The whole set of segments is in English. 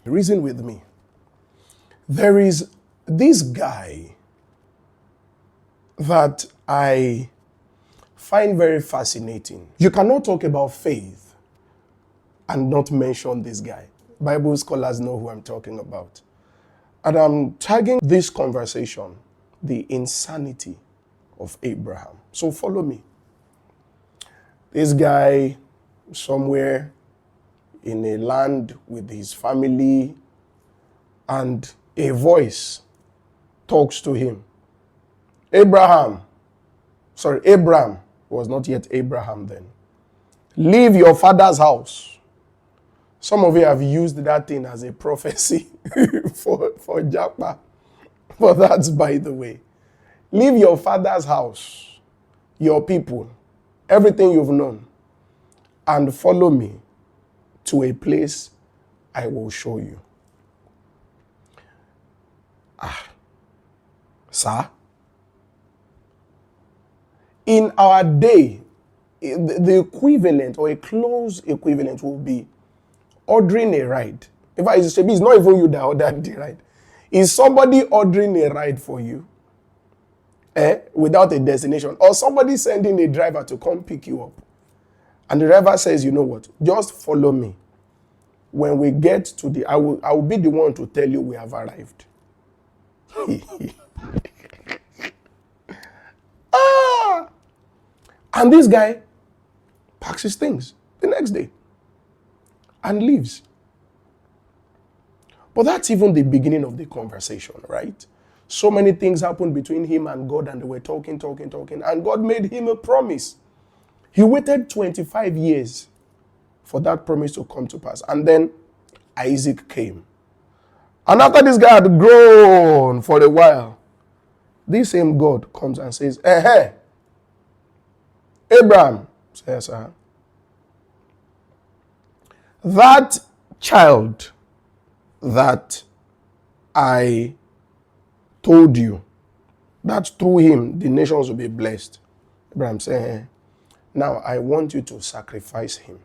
Reason with me. There is this guy that I find very fascinating. You cannot talk about faith and not mention this guy. Bible scholars know who I'm talking about. And I'm tagging this conversation, the insanity of Abraham. So follow me. This guy, somewhere in a land with his family, and a voice talks to him. Abraham was not yet Abraham then. Leave your father's house. Some of you have used that thing as a prophecy for Japa. But that's by the way. Leave your father's house, your people, everything you've known, and follow me to a place I will show you. Sir? In our day, the equivalent or a close equivalent will be ordering a ride. In fact, it's not even you that ordered the ride. Is somebody ordering a ride for you without a destination? Or somebody sending a driver to come pick you up? And the driver says, you know what, just follow me. When we get to I will be the one to tell you we have arrived. And this guy packs his things the next day and leaves. But that's even the beginning of the conversation, right? So many things happened between him and God, and they were talking, and God made him a promise. He waited 25 years for that promise to come to pass. And then Isaac came. And after this guy had grown for a while, this same God comes and says, Abraham, says, sir, that child that I told you, that through him the nations will be blessed. Abraham said, now I want you to sacrifice him.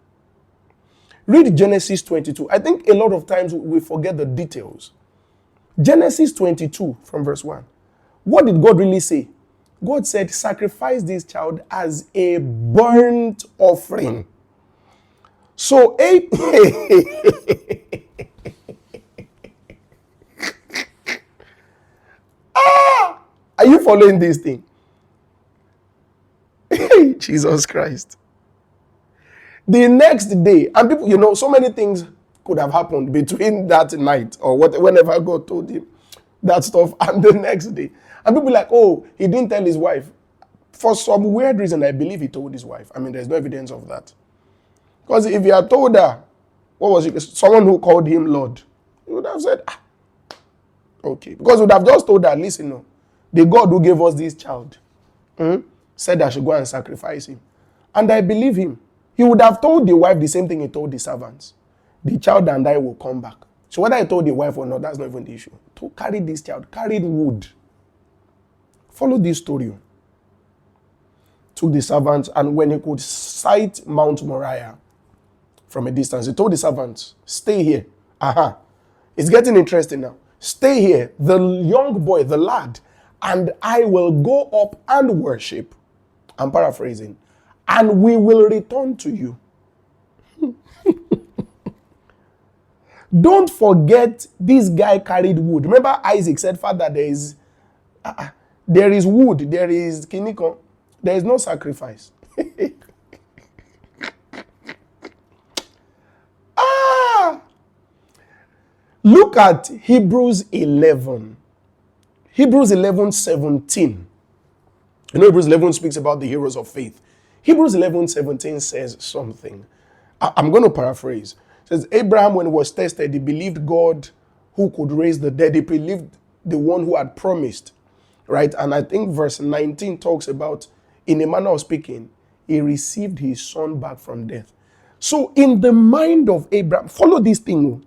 Read Genesis 22. I think a lot of times we forget the details. Genesis 22 from verse 1. What did God really say? God said, sacrifice this child as a burnt offering. So, are you following this thing? Jesus Christ. The next day, and people, so many things could have happened between that night or whenever God told him that stuff and the next day. And people like, oh, he didn't tell his wife. For some weird reason, I believe he told his wife. I mean, there's no evidence of that. Because if he had told her, what was it? Someone who called him Lord, he would have said, okay. Because he would have just told her, listen, no, the God who gave us this child said I should go and sacrifice him. And I believe him. He would have told the wife the same thing he told the servants. The child and I will come back. So whether I told the wife or not, that's not even the issue. To carry this child, carried wood. Follow this story. Took the servants, and when he could sight Mount Moriah from a distance, he told the servants, stay here. It's getting interesting now. Stay here, the young boy, the lad, and I will go up and worship. I'm paraphrasing. And we will return to you. Don't forget this guy carried wood. Remember Isaac said, Father, there is wood, there is kiniko, there is no sacrifice. Look at Hebrews 11. Hebrews 11:17. Hebrews 11 speaks about the heroes of faith. Hebrews 11:17 says something. I'm going to paraphrase. It says, Abraham, when he was tested, he believed God who could raise the dead. He believed the one who had promised. Right? And I think verse 19 talks about, in a manner of speaking, he received his son back from death. So in the mind of Abraham, follow this thing.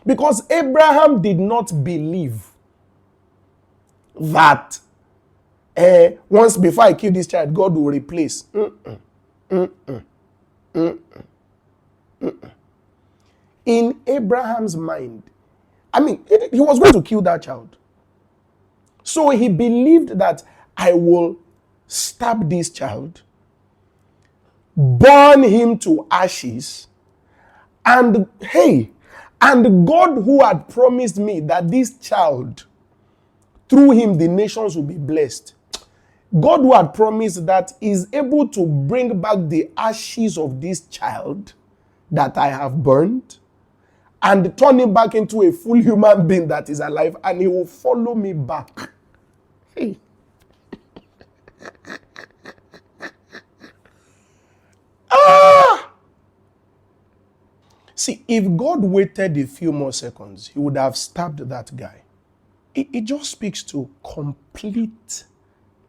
Because Abraham did not believe that once before I kill this child, God will replace. In Abraham's mind, I mean, he was going to kill that child. So he believed that I will stab this child, burn him to ashes, and hey, and God who had promised me that this child, through him the nations will be blessed. God who had promised that is able to bring back the ashes of this child that I have burned and turn him back into a full human being that is alive, and he will follow me back. Hey. See, if God waited a few more seconds, he would have stabbed that guy. It just speaks to complete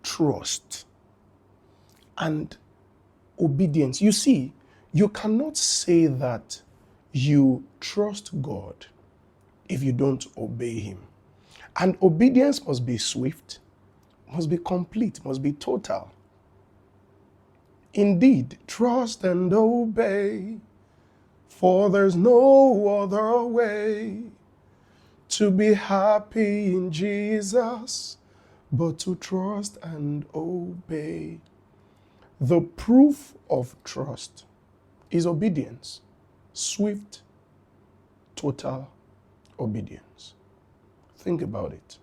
trust and obedience. You see, you cannot say that you trust God if you don't obey him. And obedience must be swift, must be complete, must be total. Indeed, trust and obey, for there's no other way to be happy in Jesus but to trust and obey. The proof of trust is obedience. Swift, total obedience. Think about it.